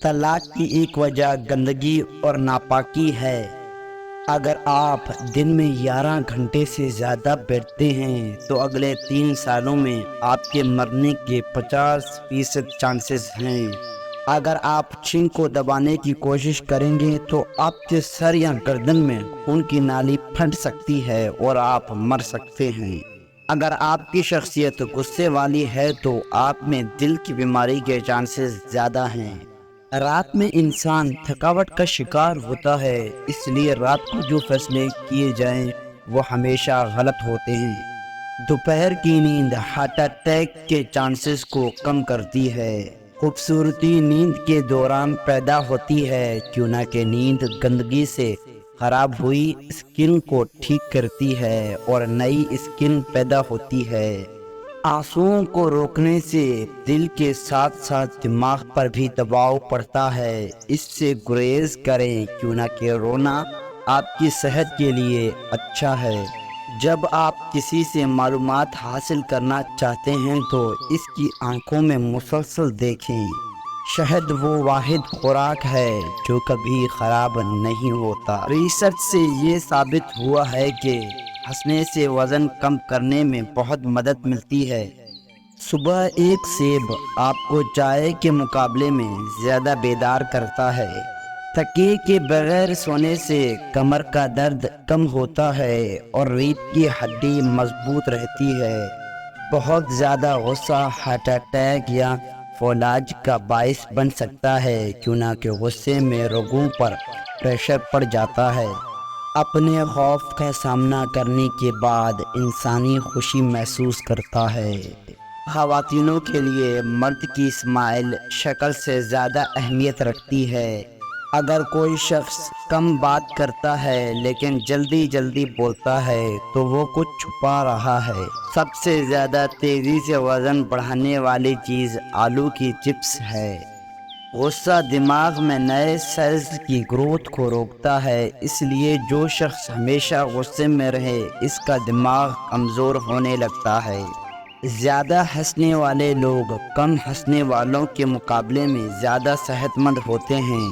طلاق کی ایک وجہ گندگی اور ناپاکی ہے۔ اگر آپ دن میں 11 گھنٹے سے زیادہ بیٹھتے ہیں تو اگلے 3 سالوں میں آپ کے مرنے کے 50% چانسز ہیں۔ اگر آپ چھینک کو دبانے کی کوشش کریں گے تو آپ کے سر یا گردن میں خون کی نالی پھٹ سکتی ہے اور آپ مر سکتے ہیں۔ اگر آپ کی شخصیت غصے والی ہے تو آپ میں دل کی بیماری کے چانسز زیادہ ہیں۔ رات میں انسان تھکاوٹ کا شکار ہوتا ہے، اس لیے رات کو جو فیصلے کیے جائیں وہ ہمیشہ غلط ہوتے ہیں۔ دوپہر کی نیند ہارٹ اٹیک کے چانسز کو کم کرتی ہے۔ خوبصورتی نیند کے دوران پیدا ہوتی ہے، کیوں نہ کہ نیند گندگی سے خراب ہوئی اسکن کو ٹھیک کرتی ہے اور نئی اسکن پیدا ہوتی ہے۔ آنسوؤں کو روکنے سے دل کے ساتھ ساتھ دماغ پر بھی دباؤ پڑتا ہے، اس سے گریز کریں، کیوں نہ کہ رونا آپ کی صحت کے لیے اچھا ہے۔ جب آپ کسی سے معلومات حاصل کرنا چاہتے ہیں تو اس کی آنکھوں میں مسلسل دیکھیں۔ شہد وہ واحد خوراک ہے جو کبھی خراب نہیں ہوتا۔ ریسرچ سے یہ ثابت ہوا ہے کہ ہنسنے سے وزن کم کرنے میں بہت مدد ملتی ہے۔ صبح ایک سیب آپ کو چائے کے مقابلے میں زیادہ بیدار کرتا ہے۔ تکیے کے بغیر سونے سے کمر کا درد کم ہوتا ہے اور ریڑھ کی ہڈی مضبوط رہتی ہے۔ بہت زیادہ غصہ ہارٹ اٹیک یا فالج کا باعث بن سکتا ہے، کیوں نہ کہ غصے میں رگوں پر پریشر پڑ جاتا ہے۔ اپنے خوف کا سامنا کرنے کے بعد انسانی خوشی محسوس کرتا ہے۔ خواتینوں کے لیے مرد کی اسمائل شکل سے زیادہ اہمیت رکھتی ہے۔ اگر کوئی شخص کم بات کرتا ہے لیکن جلدی بولتا ہے تو وہ کچھ چھپا رہا ہے۔ سب سے زیادہ تیزی سے وزن بڑھانے والی چیز آلو کی چپس ہے۔ غصہ دماغ میں نئے سیلز کی گروتھ کو روکتا ہے، اس لیے جو شخص ہمیشہ غصے میں رہے اس کا دماغ کمزور ہونے لگتا ہے۔ زیادہ ہنسنے والے لوگ کم ہنسنے والوں کے مقابلے میں زیادہ صحت مند ہوتے ہیں۔